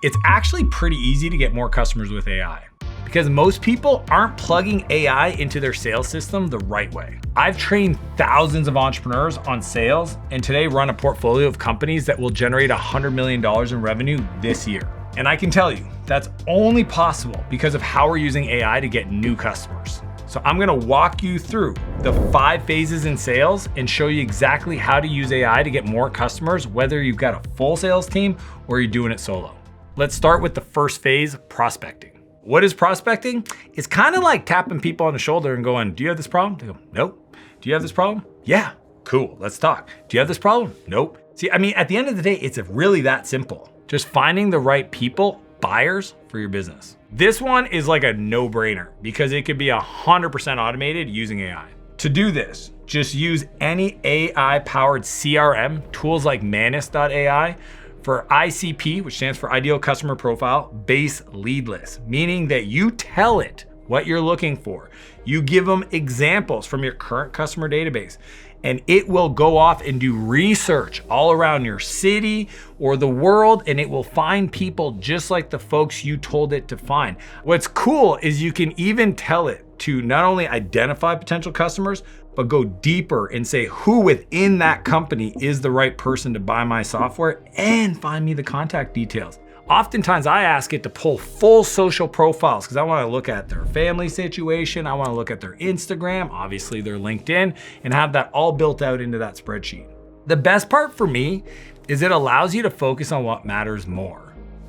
It's actually pretty easy to get more customers with AI because most people aren't plugging AI into their sales system the right way. I've trained thousands of entrepreneurs on sales and today run a portfolio of companies that will generate $100 million in revenue this year. And I can tell you, that's only possible because of how we're using AI to get new customers. So I'm gonna walk you through the 5 phases in sales and show you exactly how to use AI to get more customers, whether you've got a full sales team or you're doing it solo. Let's start with the first phase, prospecting. What is prospecting? It's kind of like tapping people on the shoulder and going, do you have this problem? They go, nope. Do you have this problem? Yeah, cool, let's talk. Do you have this problem? Nope. See, I mean, at the end of the day, it's really that simple. Just finding the right people, buyers for your business. This one is like a no-brainer because it could be 100% automated using AI. To do this, just use any AI-powered CRM, tools like Manus.ai, for ICP, which stands for Ideal Customer Profile, base lead list, meaning that you tell it what you're looking for. You give them examples from your current customer database, and it will go off and do research all around your city or the world, and it will find people just like the folks you told it to find. What's cool is you can even tell it to not only identify potential customers, but go deeper and say who within that company is the right person to buy my software and find me the contact details. Oftentimes I ask it to pull full social profiles because I want to look at their family situation. I want to look at their Instagram, obviously their LinkedIn, and have that all built out into that spreadsheet. The best part for me is it allows you to focus on what matters more.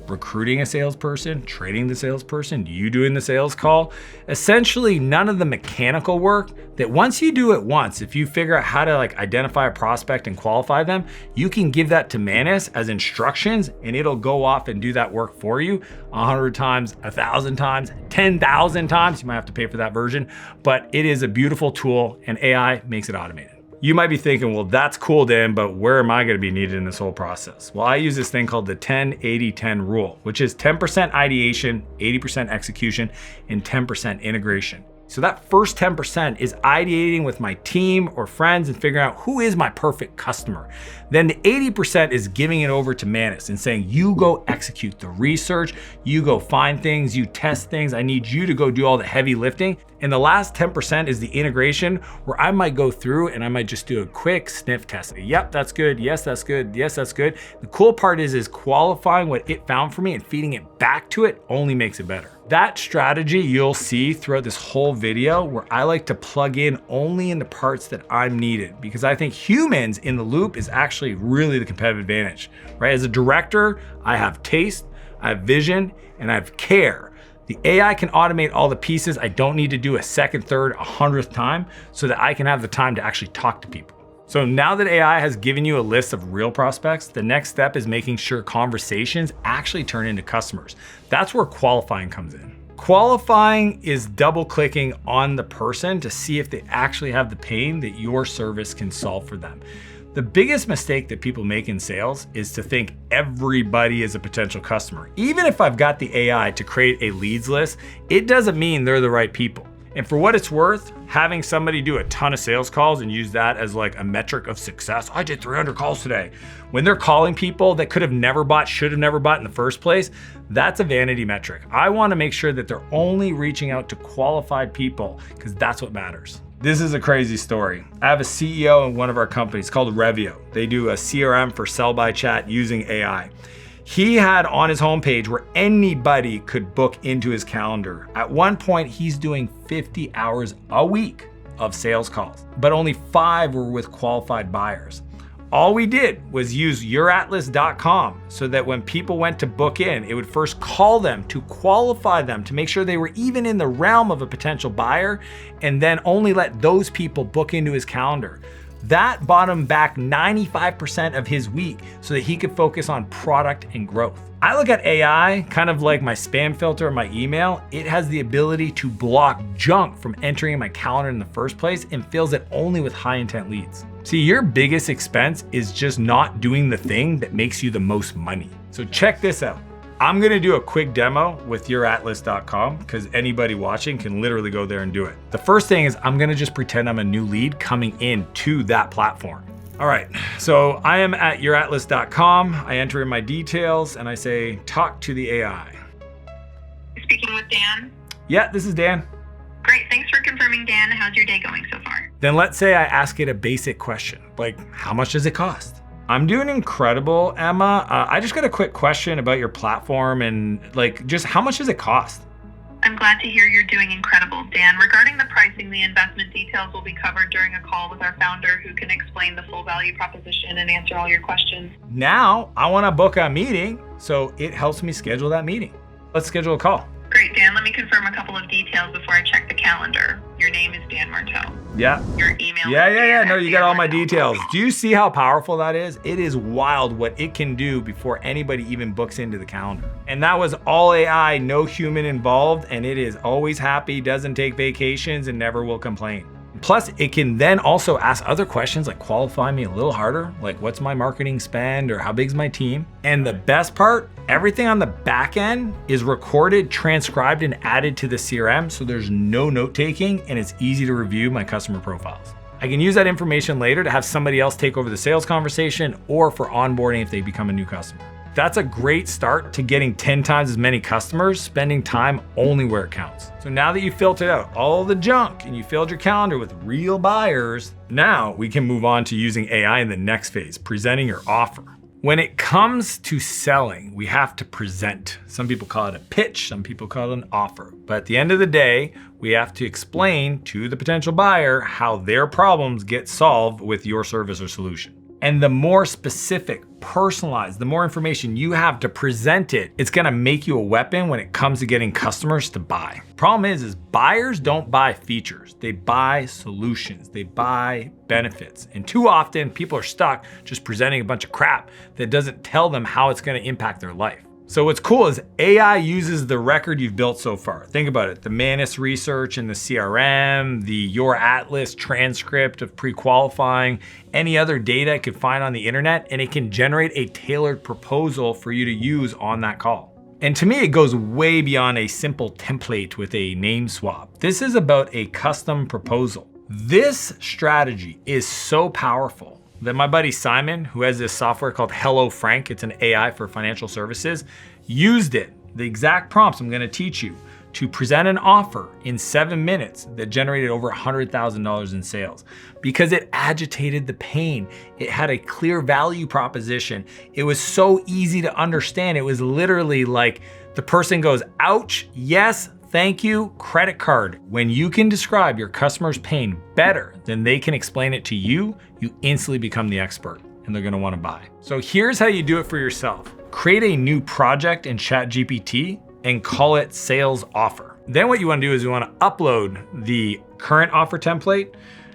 Recruiting a salesperson, training the salesperson, you doing the sales call, essentially none of the mechanical work that once you do it once, if you figure out how to identify a prospect and qualify them, you can give that to Manus as instructions and it'll go off and do that work for you 100 times, 1,000 times, 10,000 times. You might have to pay for that version, but it is a beautiful tool and AI makes it automated. You might be thinking, well, that's cool, Dan, but where am I gonna be needed in this whole process? Well, I use this thing called the 10-80-10 rule, which is 10% ideation, 80% execution, and 10% integration. So that first 10% is ideating with my team or friends and figuring out who is my perfect customer. Then the 80% is giving it over to Manus and saying, you go execute the research, you go find things, you test things. I need you to go do all the heavy lifting. And the last 10% is the integration where I might go through and I might just do a quick sniff test. Yep, that's good. Yes, that's good. Yes, that's good. The cool part is qualifying what it found for me and feeding it back to it only makes it better. That strategy you'll see throughout this whole video where I like to plug in only in the parts that I'm needed because I think humans in the loop is actually really the competitive advantage, right? As a director, I have taste, I have vision, and I have care. The AI can automate all the pieces. I don't need to do a second, third, 100th time so that I can have the time to actually talk to people. So now that AI has given you a list of real prospects, the next step is making sure conversations actually turn into customers. That's where qualifying comes in. Qualifying is double clicking on the person to see if they actually have the pain that your service can solve for them. The biggest mistake that people make in sales is to think everybody is a potential customer. Even if I've got the AI to create a leads list, it doesn't mean they're the right people. And for what it's worth, having somebody do a ton of sales calls and use that as a metric of success. I did 300 calls today. When they're calling people that could have never bought, should have never bought in the first place, that's a vanity metric. I want to make sure that they're only reaching out to qualified people because that's what matters. This is a crazy story. I have a CEO in one of our companies called Revio. They do a CRM for sell by chat using AI. He had on his homepage where anybody could book into his calendar. At one point, he's doing 50 hours a week of sales calls, but only 5 were with qualified buyers. All we did was use youratlas.com so that when people went to book in, it would first call them to qualify them to make sure they were even in the realm of a potential buyer, and then only let those people book into his calendar. That bought him back 95% of his week so that he could focus on product and growth. I look at AI kind of like my spam filter in my email. It has the ability to block junk from entering my calendar in the first place and fills it only with high intent leads. See, your biggest expense is just not doing the thing that makes you the most money. So check this out. I'm gonna do a quick demo with youratlas.com because anybody watching can literally go there and do it. The first thing is I'm gonna just pretend I'm a new lead coming in to that platform. All right, so I am at youratlas.com. I enter in my details and I say, talk to the AI. Speaking with Dan? Yeah, this is Dan. Great, thanks for confirming, Dan. How's your day going so far? Then let's say I ask it a basic question, like how much does it cost? I'm doing incredible, Emma. I just got a quick question about your platform and like just how much does it cost? I'm glad to hear you're doing incredible, Dan. Regarding the pricing, the investment details will be covered during a call with our founder who can explain the full value proposition and answer all your questions. Now I want to book a meeting, so it helps me schedule that meeting. Let's schedule a call. Great, Dan. Let me confirm a couple of details before I check the calendar. Your name is Dan Marteau. Yeah. Your email Yeah. No, you got all my Dan details. Do you see how powerful that is? It is wild what it can do before anybody even books into the calendar. And that was all AI, no human involved, and it is always happy, doesn't take vacations, and never will complain. Plus, it can then also ask other questions like qualify me a little harder, like what's my marketing spend or how big's my team? And the best part, everything on the back end is recorded, transcribed, and added to the CRM, so there's no note taking and it's easy to review my customer profiles. I can use that information later to have somebody else take over the sales conversation or for onboarding if they become a new customer. That's a great start to getting 10 times as many customers, spending time only where it counts. So now that you filtered out all the junk and you filled your calendar with real buyers, now we can move on to using AI in the next phase, presenting your offer. When it comes to selling, we have to present. Some people call it a pitch, some people call it an offer. But at the end of the day, we have to explain to the potential buyer how their problems get solved with your service or solution. And the more specific, personalized, the more information you have to present it, it's gonna make you a weapon when it comes to getting customers to buy. Problem is buyers don't buy features, they buy solutions, they buy benefits. And too often people are stuck just presenting a bunch of crap that doesn't tell them how it's gonna impact their life. So what's cool is AI uses the record you've built so far. Think about it, the Manus research in the CRM, the Your Atlas transcript of pre-qualifying, any other data it could find on the internet, and it can generate a tailored proposal for you to use on that call. And to me, it goes way beyond a simple template with a name swap. This is about a custom proposal. This strategy is so powerful that my buddy Simon, who has this software called Hello Frank, it's an AI for financial services, used it, the exact prompts I'm gonna teach you, to present an offer in 7 minutes that generated over $100,000 in sales because it agitated the pain. It had a clear value proposition. It was so easy to understand. It was literally like the person goes, ouch, yes, thank you, credit card. When you can describe your customer's pain better than they can explain it to you, you instantly become the expert and they're gonna wanna buy. So here's how you do it for yourself. Create a new project in ChatGPT and call it sales offer. Then what you wanna do is you wanna upload the current offer template,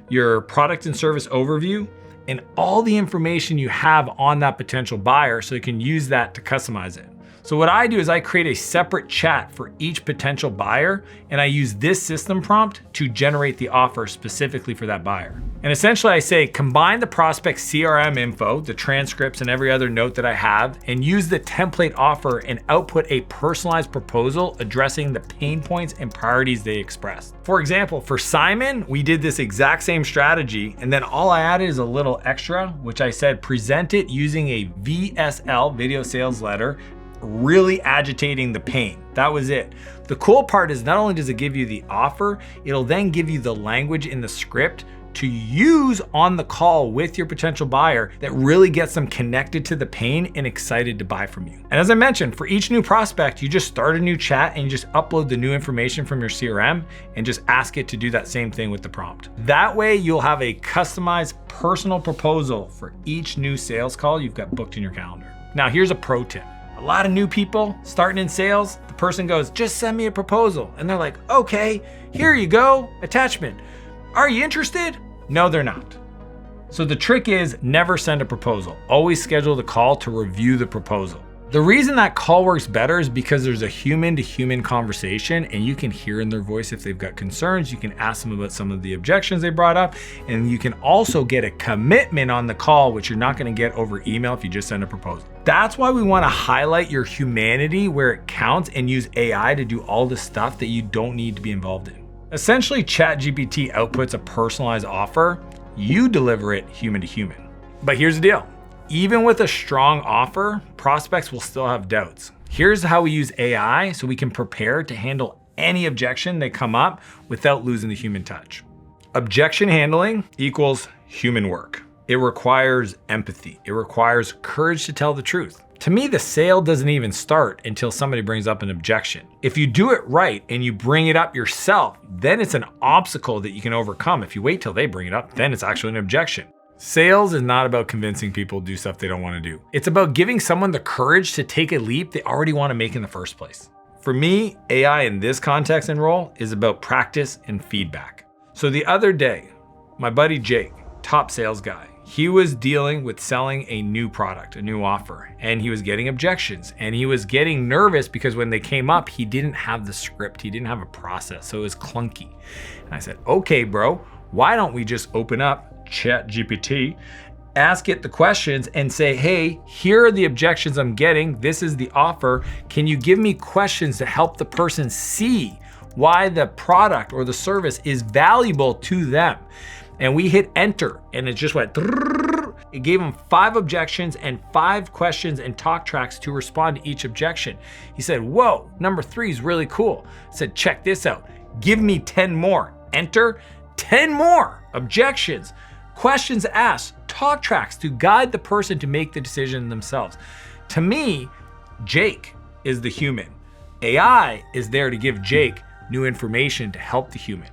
your product and service overview, and all the information you have on that potential buyer so you can use that to customize it. So what I do is I create a separate chat for each potential buyer, and I use this system prompt to generate the offer specifically for that buyer. And essentially I say, combine the prospect's CRM info, the transcripts and every other note that I have, and use the template offer and output a personalized proposal addressing the pain points and priorities they expressed. For example, for Simon, we did this exact same strategy, and then all I added is a little extra, which I said, present it using a VSL, video sales letter, really agitating the pain. That was it. The cool part is not only does it give you the offer, it'll then give you the language in the script to use on the call with your potential buyer that really gets them connected to the pain and excited to buy from you. And as I mentioned, for each new prospect, you just start a new chat and you just upload the new information from your CRM and just ask it to do that same thing with the prompt. That way you'll have a customized personal proposal for each new sales call you've got booked in your calendar. Now here's a pro tip. A lot of new people starting in sales, the person goes, just send me a proposal. And they're like, okay, here you go, attachment. Are you interested? No, they're not. So the trick is never send a proposal. Always schedule the call to review the proposal. The reason that call works better is because there's a human to human conversation and you can hear in their voice if they've got concerns. You can ask them about some of the objections they brought up, and you can also get a commitment on the call, which you're not going to get over email if you just send a proposal. That's why we want to highlight your humanity where it counts and use AI to do all the stuff that you don't need to be involved in. Essentially, ChatGPT outputs a personalized offer. You deliver it human to human. But here's the deal. Even with a strong offer, prospects will still have doubts. Here's how we use AI so we can prepare to handle any objection that come up without losing the human touch. Objection handling equals human work. It requires empathy. It requires courage to tell the truth. To me, the sale doesn't even start until somebody brings up an objection. If you do it right and you bring it up yourself, then it's an obstacle that you can overcome. If you wait till they bring it up, then it's actually an objection. Sales is not about convincing people to do stuff they don't want to do. It's about giving someone the courage to take a leap they already want to make in the first place. For me, AI in this context and role is about practice and feedback. So the other day, my buddy Jake, top sales guy, he was dealing with selling a new product, a new offer, and he was getting objections and he was getting nervous because when they came up, he didn't have the script, he didn't have a process, so it was clunky. And I said, okay, bro, why don't we just open up ChatGPT, ask it the questions and say, hey, here are the objections I'm getting. This is the offer. Can you give me questions to help the person see why the product or the service is valuable to them? And we hit enter and it just went, it gave him 5 objections and 5 questions and talk tracks to respond to each objection. He said, whoa, number 3 is really cool. I said, check this out. Give me 10 more. Enter, 10 more objections, questions asked, talk tracks to guide the person to make the decision themselves. To me, Jake is the human. AI is there to give Jake new information to help the human.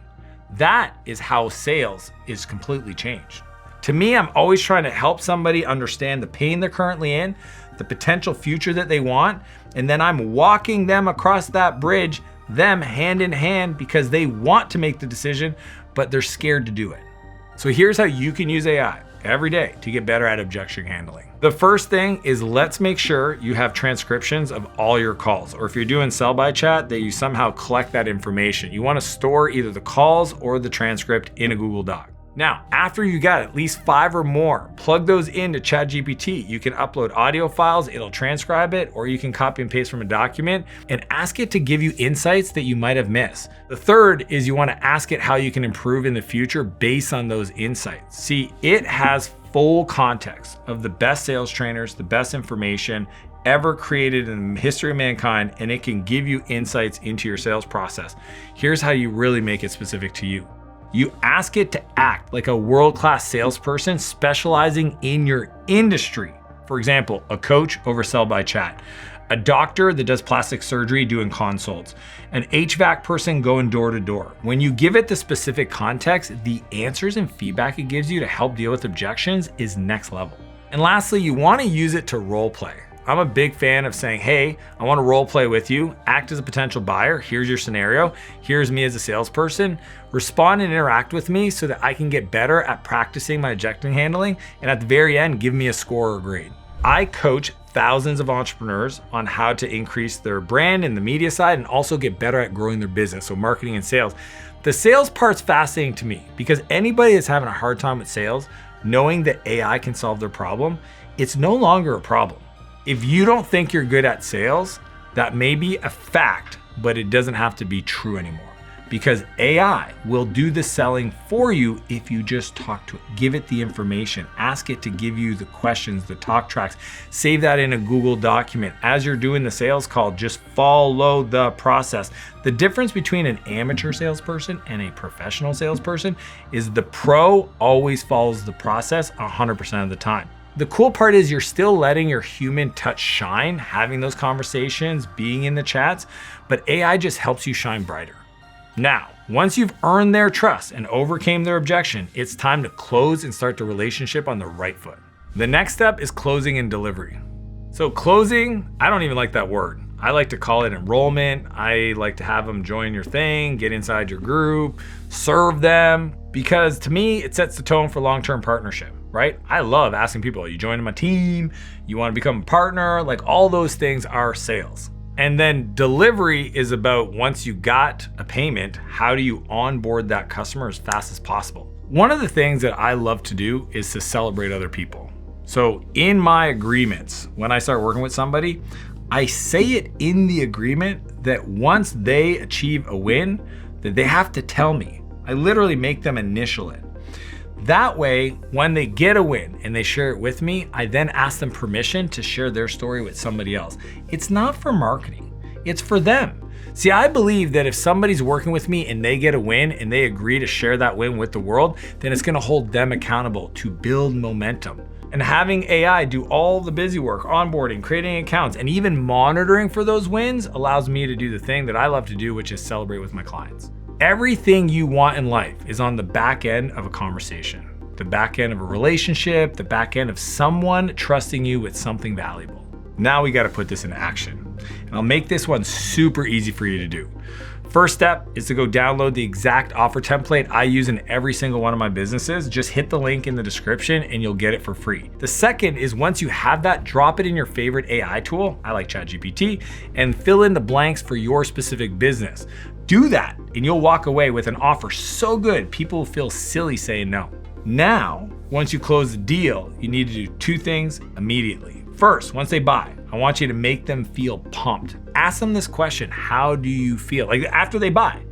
That is how sales is completely changed. To me, I'm always trying to help somebody understand the pain they're currently in, the potential future that they want, and then I'm walking them across that bridge, them hand in hand, because they want to make the decision, but they're scared to do it. So here's how you can use AI every day to get better at objection handling. The first thing is, let's make sure you have transcriptions of all your calls, or if you're doing sell by chat, that you somehow collect that information. You want to store either the calls or the transcript in a Google Doc. Now, after you got at least 5 or more, plug those into ChatGPT. You can upload audio files, it'll transcribe it, or you can copy and paste from a document and ask it to give you insights that you might have missed. The third is you want to ask it how you can improve in the future based on those insights. See, it has full context of the best sales trainers, the best information ever created in the history of mankind, and it can give you insights into your sales process. Here's how you really make it specific to you. You ask it to act like a world-class salesperson specializing in your industry. For example, a coach over sell by chat, a doctor that does plastic surgery doing consults, an HVAC person going door to door. When you give it the specific context, the answers and feedback it gives you to help deal with objections is next level. And lastly, you want to use it to role play. I'm a big fan of saying, hey, I want to role play with you, act as a potential buyer, here's your scenario, here's me as a salesperson, respond and interact with me so that I can get better at practicing my objection handling, and at the very end, give me a score or grade. I coach thousands of entrepreneurs on how to increase their brand in the media side and also get better at growing their business, so marketing and sales. The sales part's fascinating to me because anybody that's having a hard time with sales, knowing that AI can solve their problem, it's no longer a problem. If you don't think you're good at sales, that may be a fact, but it doesn't have to be true anymore, because AI will do the selling for you if you just talk to it, give it the information, ask it to give you the questions, the talk tracks, save that in a Google document. As you're doing the sales call, just follow the process. The difference between an amateur salesperson and a professional salesperson is the pro always follows the process 100% of the time. The cool part is you're still letting your human touch shine, having those conversations, being in the chats, but AI just helps you shine brighter. Now, once you've earned their trust and overcame their objection, it's time to close and start the relationship on the right foot. The next step is closing and delivery. So closing, I don't even like that word. I like to call it enrollment. I like to have them join your thing, get inside your group, serve them, because to me, it sets the tone for long-term partnership. Right? I love asking people, are you joining my team? You want to become a partner? Like, all those things are sales. And then delivery is about, once you got a payment, how do you onboard that customer as fast as possible? One of the things that I love to do is to celebrate other people. So in my agreements, when I start working with somebody, I say it in the agreement that once they achieve a win, that they have to tell me. I literally make them initial it. That way, when they get a win and they share it with me, I then ask them permission to share their story with somebody else. It's not for marketing, it's for them. See, I believe that if somebody's working with me and they get a win and they agree to share that win with the world, then it's gonna hold them accountable to build momentum. And having AI do all the busy work, onboarding, creating accounts, and even monitoring for those wins allows me to do the thing that I love to do, which is celebrate with my clients. Everything you want in life is on the back end of a conversation, the back end of a relationship, the back end of someone trusting you with something valuable. Now we got to put this into action. And I'll make this one super easy for you to do. First step is to go download the exact offer template I use in every single one of my businesses. Just hit the link in the description and you'll get it for free. The second is once you have that, drop it in your favorite AI tool, I like ChatGPT, and fill in the blanks for your specific business. Do that and you'll walk away with an offer so good, people will feel silly saying no. Now, once you close the deal, you need to do two things immediately. First, once they buy, I want you to make them feel pumped. Ask them this question, how do you feel? Like after they buy.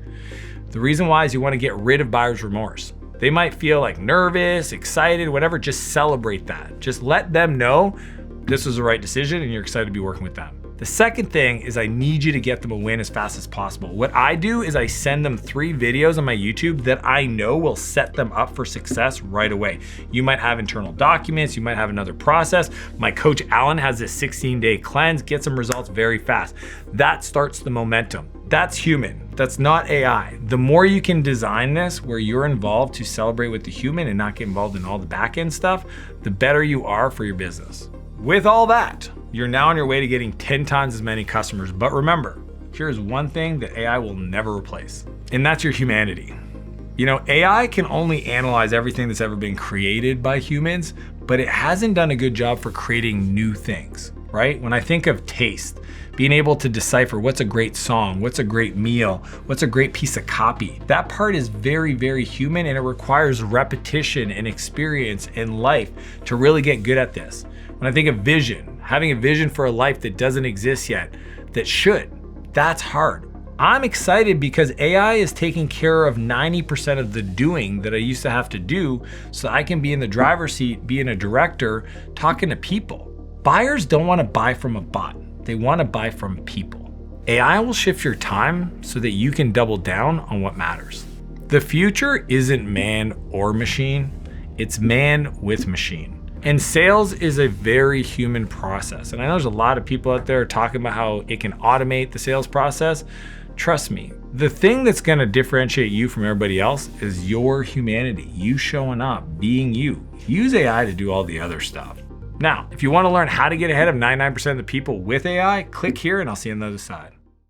The reason why is you want to get rid of buyer's remorse. They might feel like nervous, excited, whatever, just celebrate that. Just let them know this was the right decision and you're excited to be working with them. The second thing is I need you to get them a win as fast as possible. What I do is I send them 3 videos on my YouTube that I know will set them up for success right away. You might have internal documents, you might have another process. My coach Alan has this 16-day cleanse, get some results very fast. That starts the momentum. That's human, that's not AI. The more you can design this where you're involved to celebrate with the human and not get involved in all the back end stuff, the better you are for your business. With all that, you're now on your way to getting 10 times as many customers. But remember, here's one thing that AI will never replace, and that's your humanity. You know, AI can only analyze everything that's ever been created by humans, but it hasn't done a good job for creating new things, right? When I think of taste, being able to decipher what's a great song, what's a great meal, what's a great piece of copy, that part is very, very human, and it requires repetition and experience and life to really get good at this. When I think of vision, having a vision for a life that doesn't exist yet, that should, that's hard. I'm excited because AI is taking care of 90% of the doing that I used to have to do so I can be in the driver's seat, being a director, talking to people. Buyers don't want to buy from a bot. They want to buy from people. AI will shift your time so that you can double down on what matters. The future isn't man or machine, it's man with machine. And sales is a very human process. And I know there's a lot of people out there talking about how it can automate the sales process. Trust me, the thing that's gonna differentiate you from everybody else is your humanity, you showing up, being you. Use AI to do all the other stuff. Now, if you wanna learn how to get ahead of 99% of the people with AI, click here and I'll see you on the other side.